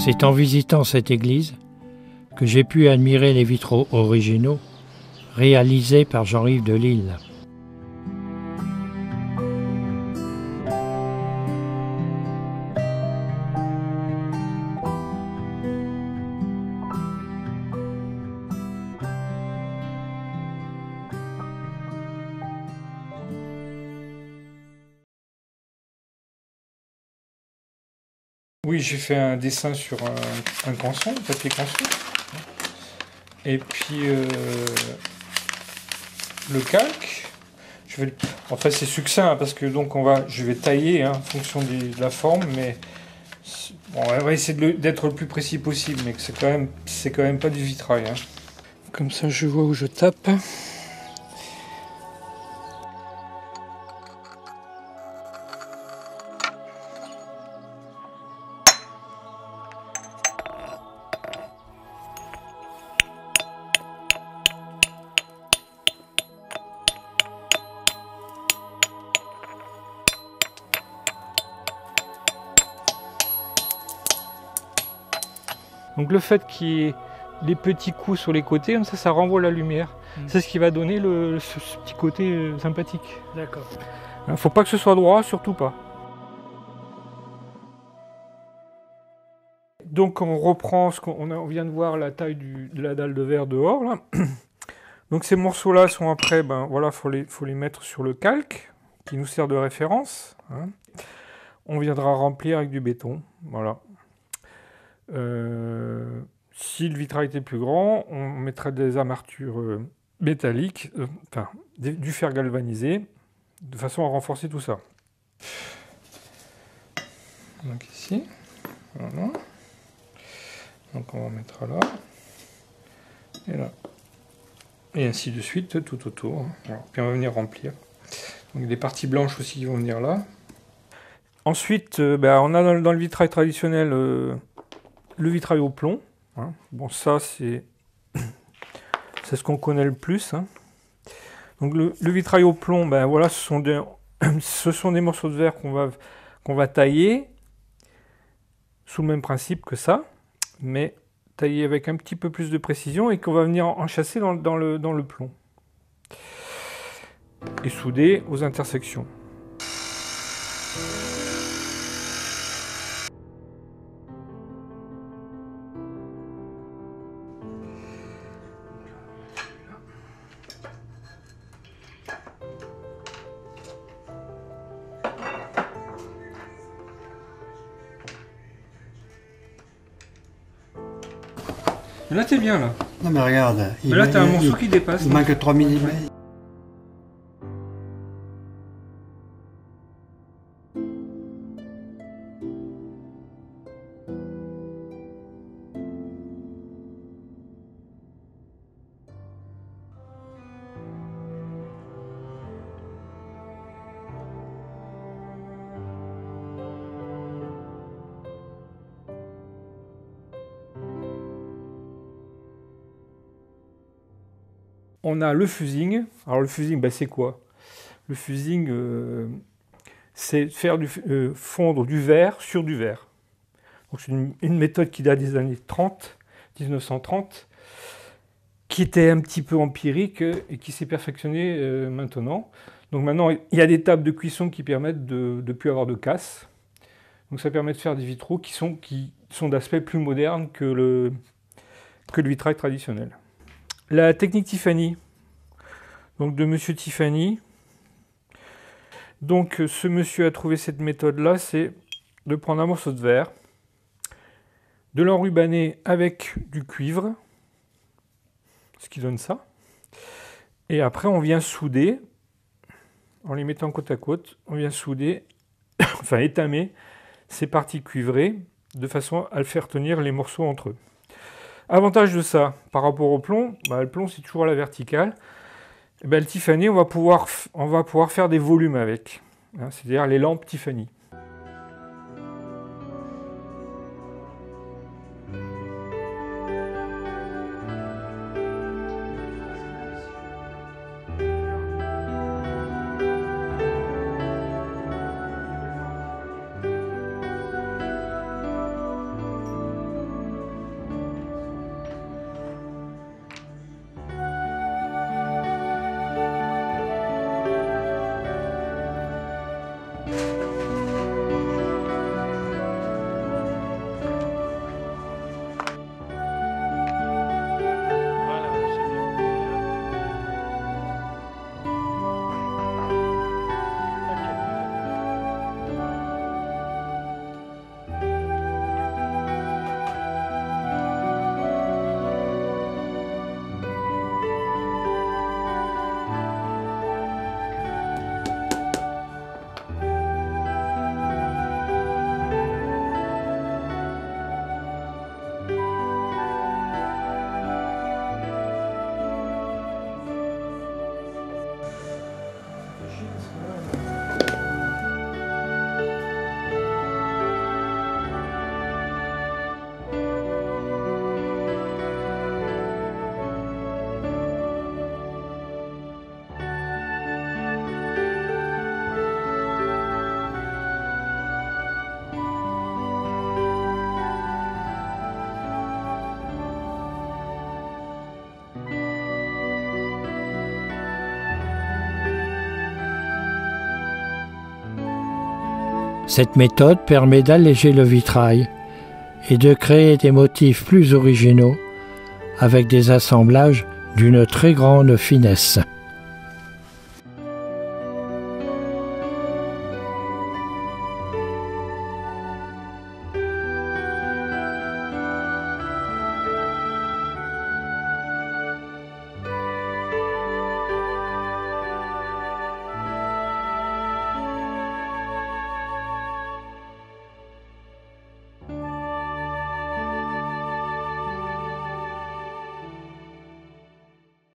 C'est en visitant cette église que j'ai pu admirer les vitraux originaux réalisés par Jean-Yves Delisle. Oui, j'ai fait un dessin sur un canson, un papier canson. Et puis le calque. En fait, c'est succinct hein, parce que donc je vais tailler hein, en fonction de la forme, mais bon, on va essayer d'être le plus précis possible, mais c'est quand même pas du vitrail. Hein. Comme ça, je vois où je tape. Donc le fait qu'il y ait les petits coups sur les côtés, comme ça renvoie la lumière. C'est ce qui va donner ce petit côté sympathique. D'accord. Hein, faut pas que ce soit droit, surtout pas. Donc on reprend on vient de voir la taille de la dalle de verre dehors là. Donc ces morceaux-là sont après, voilà, faut les mettre sur le calque qui nous sert de référence. Hein. On viendra remplir avec du béton, voilà. Si le vitrail était plus grand, on mettrait des armatures métalliques, du fer galvanisé, de façon à renforcer tout ça. Donc ici, voilà. Donc on va mettre là, et là, et ainsi de suite, tout autour. Voilà. Puis on va venir remplir. Donc des parties blanches aussi qui vont venir là. Ensuite, on a dans le vitrail traditionnel le vitrail au plomb. Hein. Bon, ça c'est ce qu'on connaît le plus. Hein. Donc le vitrail au plomb, voilà, ce sont des morceaux de verre qu'on va tailler sous le même principe que ça, mais tailler avec un petit peu plus de précision et qu'on va venir enchâsser dans le plomb et souder aux intersections. Là, t'es bien, là. Non, mais regarde. Mais là, t'as un morceau qui dépasse. Il manque 3 mm. On a le fusing. Alors le fusing, c'est quoi? Le fusing, c'est faire fondre du verre sur du verre. C'est une méthode qui date des années 30, 1930, qui était un petit peu empirique et qui s'est perfectionnée maintenant. Donc maintenant, il y a des tables de cuisson qui permettent de ne plus avoir de casse. Donc ça permet de faire des vitraux qui sont d'aspect plus moderne que le vitrail traditionnel. La technique Tiffany, donc de monsieur Tiffany. Donc ce monsieur a trouvé cette méthode-là, c'est de prendre un morceau de verre, de l'enrubanner avec du cuivre, ce qui donne ça. Et après on vient souder, en les mettant côte à côte, on vient souder, enfin étamer ces parties cuivrées, de façon à le faire tenir les morceaux entre eux. Avantage de ça, par rapport au plomb, le plomb c'est toujours à la verticale. Le Tiffany, on va pouvoir faire des volumes avec, hein, c'est-à-dire les lampes Tiffany. Cette méthode permet d'alléger le vitrail et de créer des motifs plus originaux avec des assemblages d'une très grande finesse.